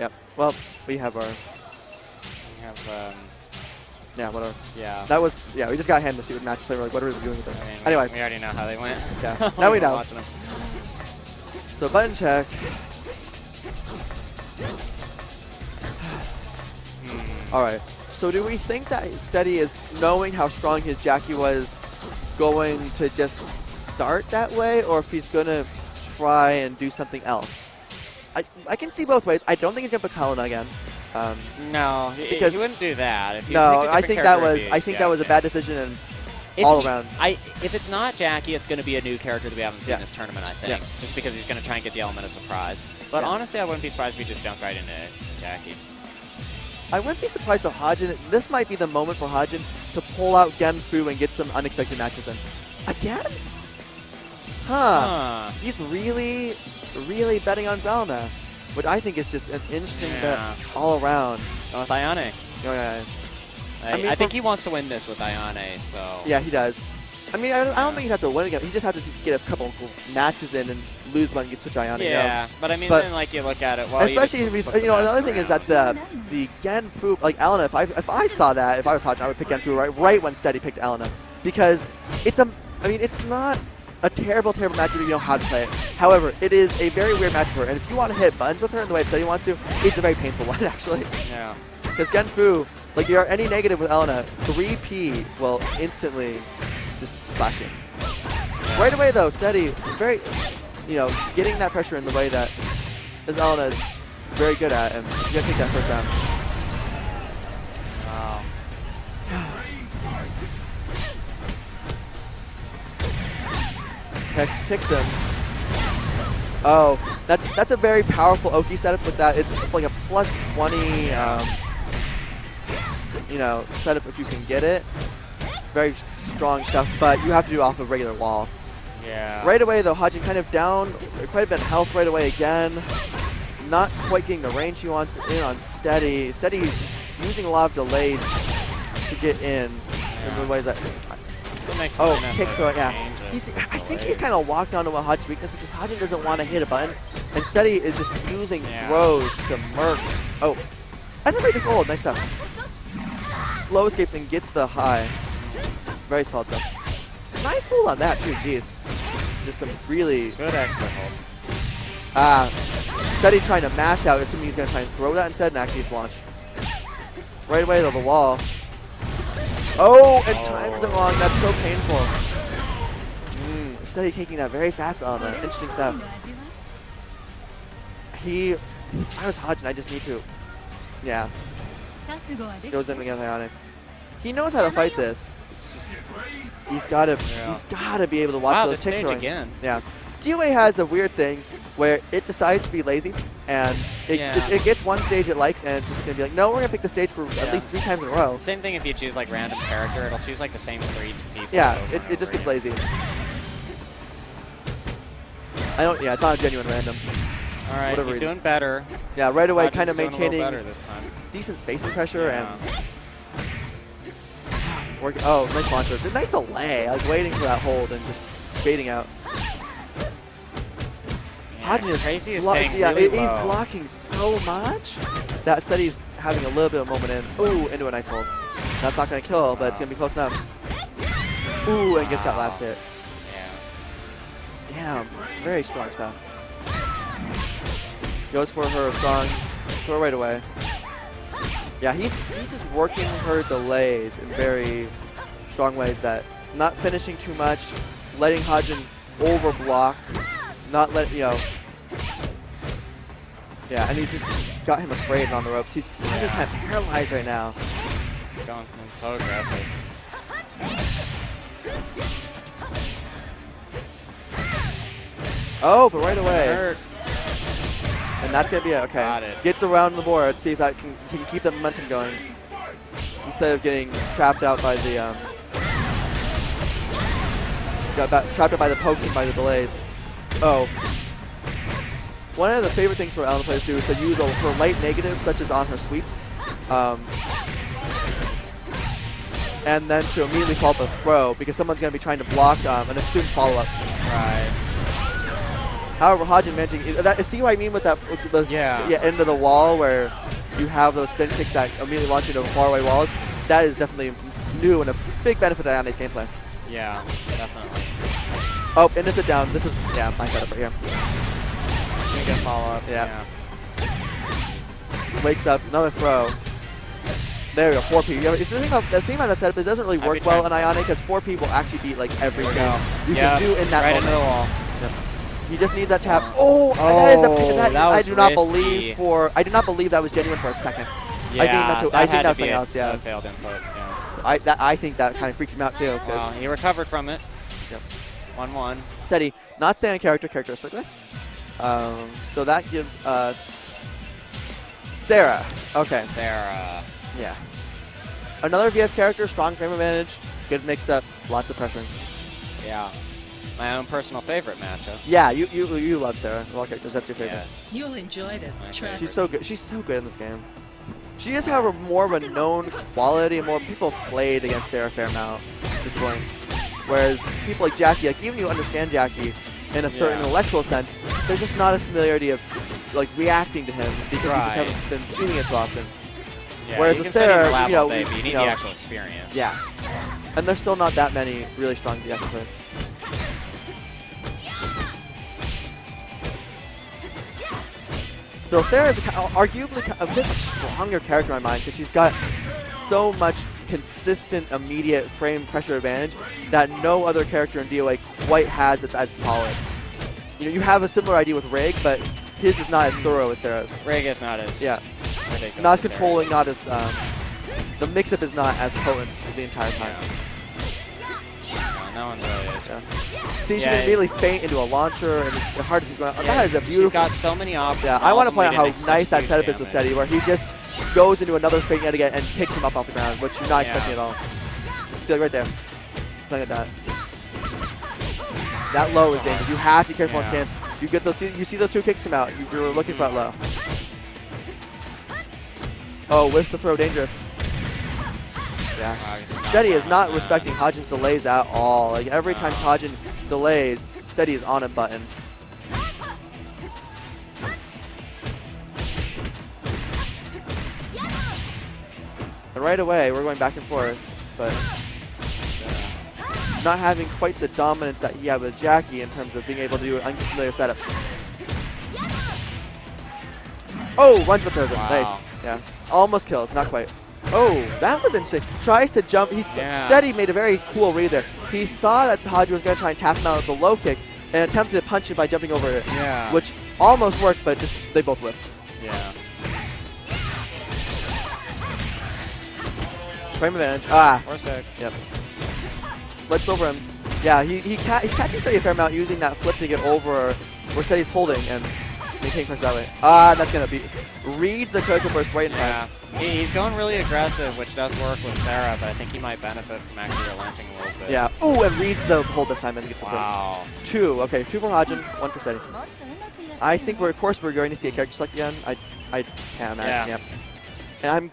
Yep. Well, we have our. We have. Yeah, whatever. Yeah. That was, yeah, we just got handed to see what match play. We're like, what are we doing with this? I mean, Anyway. we already know how they went. Yeah, now we know. Watching them. So button check. All right. So do we think that Steady is, knowing how strong his Jackie was, going to just start that way, or if he's going to try and do something else? I can see both ways. I don't think he's going to put Kalina again. No, he wouldn't do that. If No, I think that was a bad decision and all around. If it's not Jackie, it's going to be a new character that we haven't seen this tournament, I think. Just because he's going to try and get the element of surprise. But honestly, I wouldn't be surprised if he just jumped right into Jackie. I wouldn't be surprised if Hajin, this might be the moment for Hajin to pull out Genfu and get some unexpected matches in. Again? He's really, really betting on Zelna, which I think is just an interesting bet all around. Going with Ayane. Oh, yeah. I think he wants to win this with Ayane, so... Yeah, he does. I mean, I don't think he'd have to win again. He just have to get a couple matches in and lose one and get switch Ayane. Yeah, but I mean, then like you look at it, well, especially if he's, another thing is that the Genfu, like Elena, if I saw that, if I was Hajin, I would pick Genfu right when Steady picked Elena, because it's not a terrible match if you know how to play it. However, it is a very weird match for her, and if you want to hit buttons with her in the way Steady wants to, it's a very painful one actually. Yeah. Because Genfu, like you're any negative with Elena, 3P will instantly just splash you. Right away though, Steady, very, getting that pressure in the way that Elena is very good at, and you gotta take that first round. Wow. Kicks him. Oh, that's a very powerful Oki setup with that. It's like a plus 20, setup if you can get it. Very strong stuff, but you have to do off a regular wall. Yeah. Right away though, Hajin kind of down quite a bit of health right away again. Not quite getting the range he wants in on Steady. Steady is using a lot of delays to get in the way that... kick throw, yeah. I think he's kind of walked onto a Hajin's weakness. It's just Hajin doesn't want to hit a button, and Steady is just using throws to murk. Oh, that's a great hold. Nice stuff. Slow escapes and gets the high. Very solid stuff. Nice hold on that too. Jeez, just some really good expert hold. Steady's trying to mash out, assuming he's going to try and throw that instead, and actually just launch. Right away to the wall. Oh, and times it wrong. That's so painful. Steady taking that very fast element. Interesting stuff. I was Hajin. I just need to. Yeah. Goes in against Ayane. He knows how to fight this. It's just he's got to be able to watch those tick throwing. Again. Yeah. DOA has a weird thing where it decides to be lazy, and it gets one stage it likes, and it's just going to be like, no, we're going to pick the stage for at least 3 times in a row. Same thing if you choose like random character, it'll choose like the same 3 people. Yeah, it just gets lazy. It's not a genuine random. All right, he's doing better. Yeah, right away, Hajin's kind of maintaining this time. Decent spacing pressure and working. Oh, nice launcher. Nice delay. Like waiting for that hold and just baiting out. Hajin is Crazy is he's blocking so much that Steady's having a little bit of moment in. Ooh, into a nice hold. That's not going to kill, but it's going to be close enough. Ooh, and gets that last hit. Damn, very strong stuff. Goes for her strong throw right away. Yeah, he's just working her delays in very strong ways, that not finishing too much, letting Hajin overblock, not let Yeah, and he's just got him afraid and on the ropes. He's just kind of paralyzed right now. He's going so aggressive. Oh, but right away. And that's going to be it. Okay. Got it. Gets around the board. See if that can keep the momentum going. Instead of getting trapped out by the trapped out by the pokes and by the delays. Oh. One of the favorite things for Elena players to do is to use her light negatives, such as on her sweeps. And then to immediately follow up a throw, because someone's going to be trying to block and assume follow-up. Right. However, Hajin managing, see what I mean with that end of the wall where you have those spin kicks that immediately launch you into faraway walls? That is definitely new and a big benefit of Ayane's gameplay. Yeah, definitely. Oh, and sit down. This is, my setup right here. Good follow-up. Yeah. Wakes up, another throw. There we go, 4P. The thing about that setup, it doesn't really work well on Ayane because 4P will actually beat like everything you can do in that moment. Into the wall. Yep. He just needs that tap. I do not believe that was genuine for a second. Yeah, I think that's something else. Yeah. Failed input. Yeah. I think that kind of freaked him out too. Wow, he recovered from it. Yep. 1-1. Steady, not staying characteristically. So that gives us Sarah. Okay. Sarah. Yeah. Another VF character, strong frame advantage, good mix-up, lots of pressure. Yeah. My own personal favorite matchup. Yeah, you love Sarah. Of all characters, that's your favorite. Yes. You'll enjoy this. Trust. She's so good. She's so good in this game. She is, however, more of a known quality, and more people have played against Sarah a fair amount at this point. Whereas people like Jackie, like even you understand Jackie in a certain intellectual sense, there's just not a familiarity of like reacting to him because you just haven't been doing it so often. Yeah, whereas with Sarah, you need the actual experience. Yeah. And there's still not that many really strong Jackie players. Still, Sarah is arguably a bit stronger character in my mind because she's got so much consistent, immediate frame pressure advantage that no other character in DOA quite has that's as solid. You know, you have a similar idea with Rig, but his is not as thorough as Sarah's. Rig is not as ridiculous. Not as controlling, not as the mix-up is not as potent the entire time. No one really is. Yeah. See, she can immediately feint into a launcher, and it's hard to see what's going on. That is a beautiful. She's got so many options. Yeah, I want to point out how nice that setup is with Steady, where he just goes into another feint yet again and kicks him up off the ground, which you're not expecting at all. See, like right there, playing at that. That low is dangerous. You have to be careful on stance. You get those. You see those two kicks come out. You're looking for that low. Oh, whiffs the throw, dangerous. Yeah. Steady is not respecting Hajin's delays at all. Like every time Hajin delays, Steady is on a button. And right away, we're going back and forth, but not having quite the dominance that he had with Jackie in terms of being able to do an unfamiliar setup. Oh, runs but throws it. Nice. Yeah. Almost kills, not quite. Oh, that was interesting. Tries to jump. Steady made a very cool read there. He saw that Hajin was going to try and tap him out with a low kick and attempted to punch it by jumping over it. Yeah. Which almost worked, but just they both whiffed. Yeah. Frame advantage. Ah. First tag. Yep. Flips over him. Yeah, he's catching Steady a fair amount using that flip to get over where Steady's holding and maintaining pressure that way. Ah, that's going to be... Reads the critical burst right in time. He's going really aggressive, which does work with Sarah, but I think he might benefit from actually relenting a little bit. Yeah. Ooh, and reads the hold this time and gets the wow. Two. Okay, 2 for Hajin, 1 for Steady. I think we're going to see a character select again. I can't imagine. Yeah. Yep. And I'm...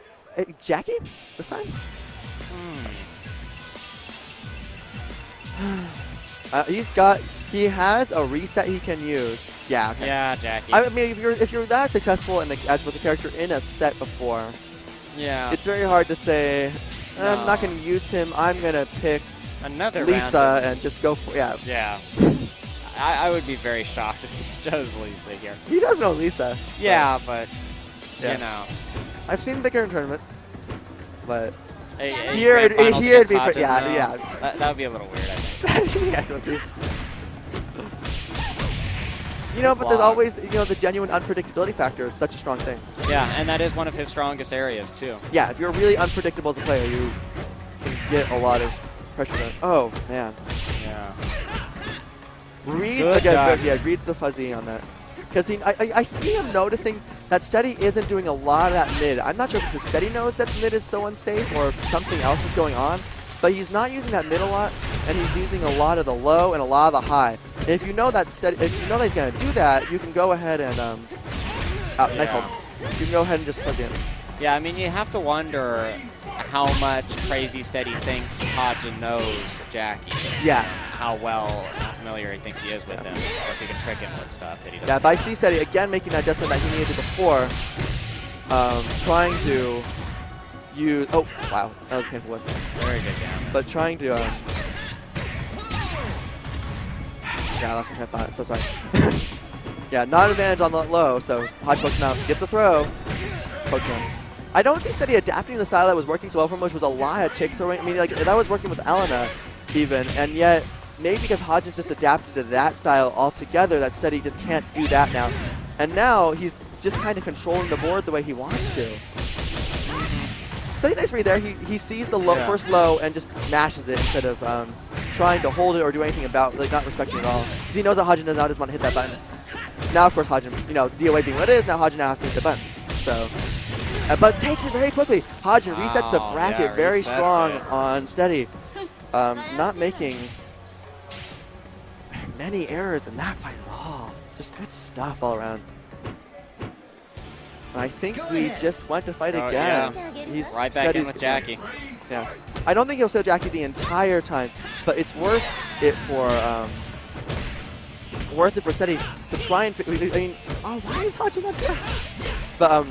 Jackie? This time? He has a reset he can use. Yeah. Okay. Yeah, Jackie. I mean, if you're that successful as with the character in a set before, it's very hard to say. I'm not going to use him. I'm going to pick another Lisa and just go for Yeah. I would be very shocked if he chose Lisa here. He does know Lisa. Yeah, but you know, I've seen bigger in tournament, but. Here it'd be yeah. That would be a little weird, I think. Yes, it would be. You know, but there's always, the genuine unpredictability factor is such a strong thing. Yeah, and that is one of his strongest areas, too. Yeah, if you're really unpredictable as a player, you can get a lot of pressure. Oh, man. Yeah. Reads the fuzzy on that. Because I see him noticing that Steady isn't doing a lot of that mid. I'm not sure if it's Steady knows that mid is so unsafe or if something else is going on, but he's not using that mid a lot, and he's using a lot of the low and a lot of the high. And if you know that he's going to do that, you can go ahead and nice hold. You can go ahead and just plug in. Yeah, I mean, you have to wonder how much CrazySteady thinks Hajin knows Jackie. Yeah. How familiar he thinks he is with him, or if he can trick him with stuff that he doesn't. Yeah, by CSteady, again, making that adjustment that he needed before, trying to use, oh, wow, that was a painful whip. Very good down. But trying to, yeah, I lost my train of thought, so sorry. Yeah, not advantage on the low, so Hajin pokes him out, gets a throw, pokes him. I don't see Steady adapting the style that was working so well for him, which was a lot of tick throwing. I mean, like, that was working with Elena, even, and yet, maybe because Hajin's just adapted to that style altogether, that Steady just can't do that now. And now, he's just kind of controlling the board the way he wants to. Steady nice read there. He sees the first low and just mashes it instead of trying to hold it or do anything about, like, not respecting it at all. Because he knows that Hajin does not just want to hit that button. Now, of course, Hajin, you know, DOA being what it is, now Hajin now has to hit the button. So, but takes it very quickly. Hajin resets the bracket very strong on Steady. Not making many errors in that fight at all. Just good stuff all around. And I think we just went to fight again. Yeah. He's right back in with Jackie. Yeah. I don't think he'll steal Jackie the entire time, but it's worth it for Steady to try and. I mean, oh, why is Hajin not there? But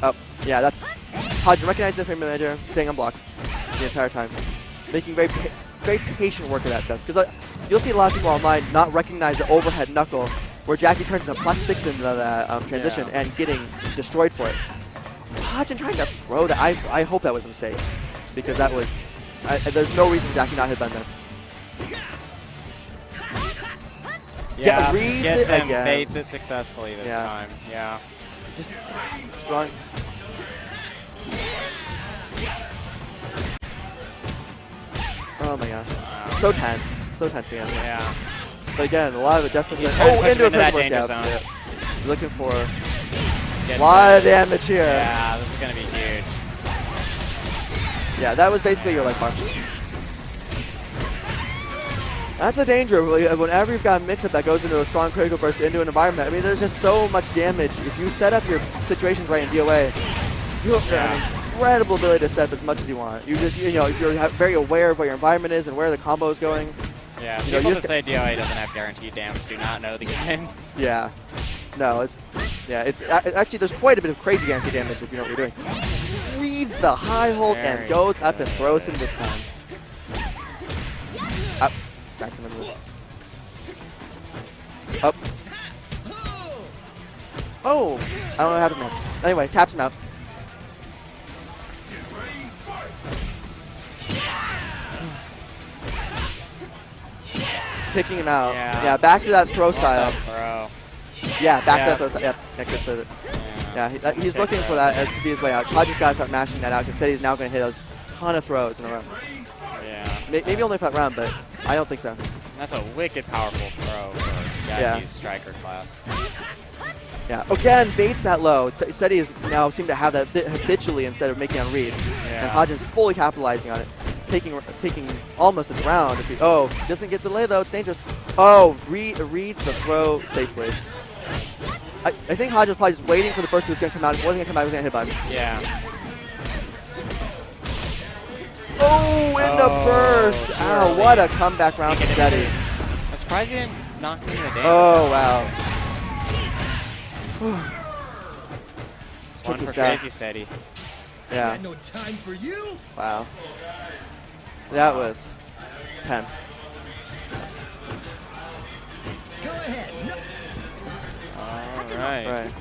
oh, yeah, that's Hajin recognizing the frame manager, staying on block the entire time, making very patient work of that stuff. Because you'll see a lot of people online not recognize the overhead knuckle, where Jackie turns into +6 into that transition and getting destroyed for it. Hajin trying to throw that, I hope that was a mistake, because that was, there's no reason Jackie not hit button. Yeah, reads gets it him, again. baits it successfully this time. Yeah. Just strong. Oh my gosh. Wow. So tense again. Yeah. But again, a lot of adjustments. Into that danger zone. Yeah. Looking for a lot of damage here. Yeah, this is going to be huge. Yeah, that was basically your life bar. That's a danger whenever you've got a mix-up that goes into a strong critical burst into an environment. I mean, there's just so much damage. If you set up your situations right in DOA, you have an incredible ability to set up as much as you want. You just, you know, if you're very aware of what your environment is and where the combo is going. Yeah, people that say DOA doesn't have guaranteed damage do not know the game. Yeah. No, it's actually, there's quite a bit of crazy guaranteed damage if you know what you're doing. Reads the high hold and goes up and throws him this time. Up. Smack him in the middle. Up. Oh! I don't know what happened there. Anyway, taps him out. Kicking him out. Yeah, back to that throw style. Yeah, back to that throw style. Yeah, good for it. Yeah, he's looking for that to be his way out. Hajin's got to start mashing that out because Steady's now going to hit a ton of throws in a row. Yeah. Maybe only for that round, but I don't think so. That's a wicked powerful throw for Jackie's striker class. Yeah, again, baits that low. Steady is now seem to have that habitually instead of making on read. And Hajin's fully capitalizing on it. Taking almost this round. If he, doesn't get delay though, it's dangerous. Oh, reads the throw safely. I think Hajin was probably just waiting for the burst. He was going to come out. If it wasn't going to come out, he was going to hit button. Yeah. Oh, in the burst! Ow, what a comeback round for Steady. I'm surprised he didn't knock me in the damage. Oh, wow. It's one for CrazySteady. Yeah. No time for you. Wow. That was tense. Go ahead. Alright.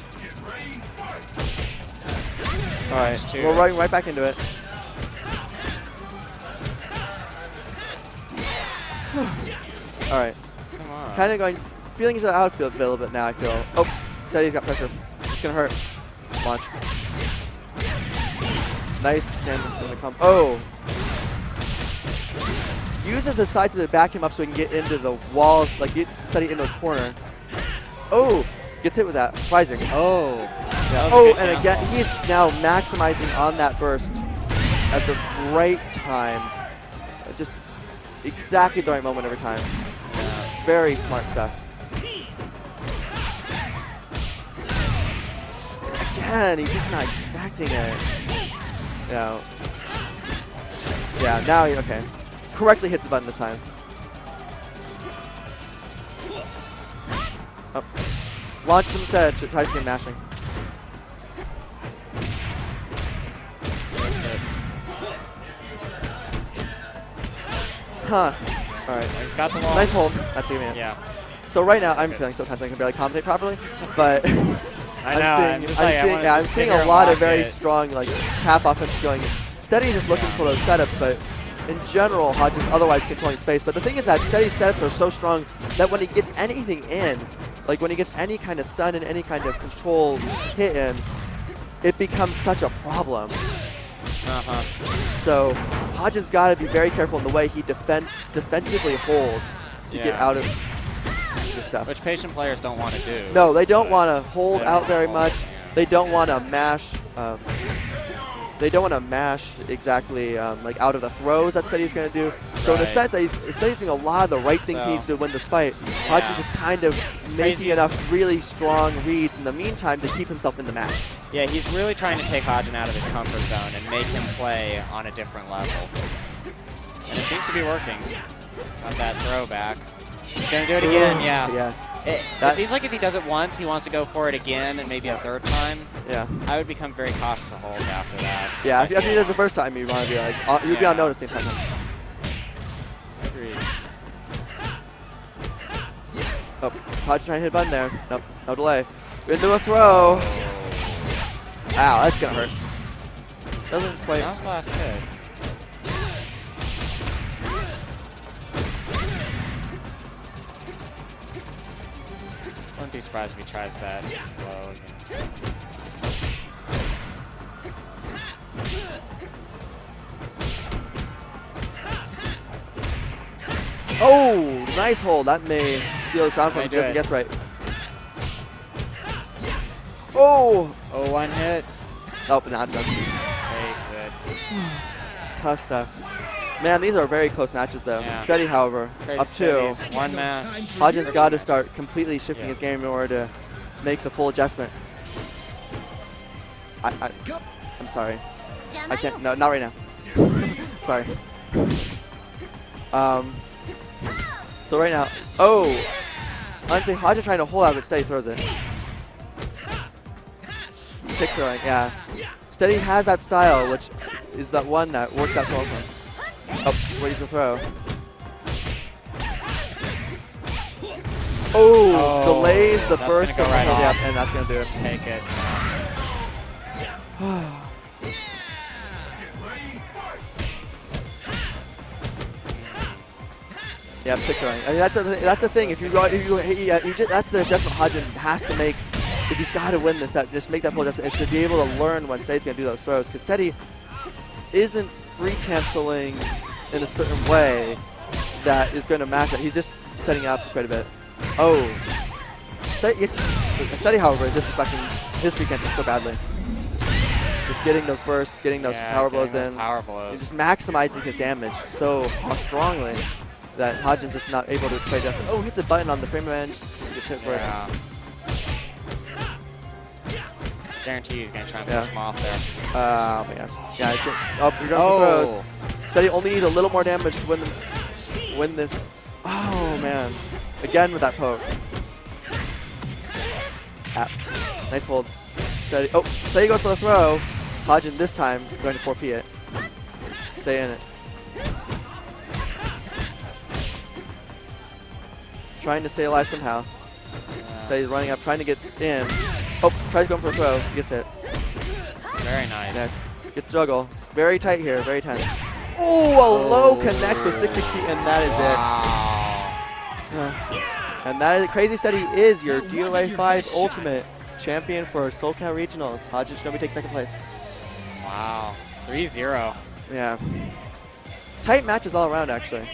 Alright. We're right back into it. Alright. Come on. Kind of going, feeling each other out a little bit now, I feel. Oh, Steady's got pressure. It's going to hurt. Launch. Nice damage going to come. Oh! Uses his side to back him up so he can get into the walls, like get Steady into the corner. Oh! Gets hit with that. Surprising. Oh. Yeah. Oh, and again, he's now maximizing on that burst at the right time. Just exactly the right moment every time. Yeah. Very smart stuff. again. He's just not expecting it. Yeah. Yeah, now, okay. Correctly hits the button this time. Oh. Launches him instead, tries to get mashing. Huh. Alright. He's got the wall. Nice hold. That's even it. Yeah. So right now, I'm feeling so tense I can barely commentate properly, but I'm seeing a lot of very strong like tap offense going. Steady just looking for those setups, but in general, Hajin's otherwise controlling space. But the thing is that Steady's setups are so strong that when he gets anything in, like when he gets any kind of stun and any kind of control hit in, it becomes such a problem. So Hajin's got to be very careful in the way he defensively holds to get out of this stuff. Which patient players don't want to do. No, they don't want to hold out very much. They don't want to mash. They don't want to mash exactly like out of the throws that Steady's going to do. So in a sense, Steady's doing a lot of the right things he needs to win this fight. Hajin's just kind of making enough really strong reads in the meantime to keep himself in the match. Yeah, he's really trying to take Hajin out of his comfort zone and make him play on a different level. And it seems to be working. Got that throwback. Gonna do it again, yeah. It seems like if he does it once, he wants to go for it again and maybe a third time. Yeah. I would become very cautious of holds after that. Yeah, if he does it the first time, you'd want to be like, you'd be on notice the entire time. Agreed. Oh, Hajin trying to hit a button there. Nope, no delay. Into a throw. Ow, that's gonna hurt. Doesn't quite. That was the last hit. Wouldn't be surprised if he tries that low again. Oh, nice hold. That may seal this round for him if he doesn't guess right. Oh! Oh, one hit. Oh, not done. Takes it. Tough stuff. Man, these are very close matches, though. Yeah. Steady, however, up 2. One match. Hajin's got to start completely shifting his game in order to make the full adjustment. I'm sorry. I can't. No, not right now. Sorry. So right now, honestly, Hajin trying to hold out, but Steady throws it. Kick throwing, yeah. Steady has that style, which is that one that works out so well for him. Oh, where's the throw? Oh, delays the burst of right off. And that's gonna do it. Take it. Yeah, pick throwing. I mean, that's the thing. That's the adjustment Hajin has to make if he's got to win this. Just make that full adjustment is to be able to learn when Steady's gonna do those throws, because Steady isn't free canceling in a certain way that is going to match it. He's just setting up quite a bit. Oh, Steady, however, is disrespecting his free cancel so badly. Just getting those bursts, getting those power blows in. He's just maximizing his damage so strongly that Hajin's just not able to play just. Oh, hits a button on the frame edge. Gets hit for it. Guarantee he's going to try and push him off there. Oh my gosh. Yeah, it's good. Oh, you're going for throws. Steady only needs a little more damage to win this. Oh man. Again with that poke. Nice hold. Steady. Oh, Steady goes for the throw. Hajin this time going to 4P it. Stay in it. Trying to stay alive somehow. Steady's running up, trying to get in. Oh, tries going for a throw. Gets hit. Very nice. Yeah, gets juggle. Very tight here. Very tense. Oh, a low connects with 6 HP, and that is it. And that is CrazySteady is your DOA5 Ultimate champion for SoCal Regionals. HajinShinobi takes second place. Wow. 3-0. Yeah. Tight matches all around, actually.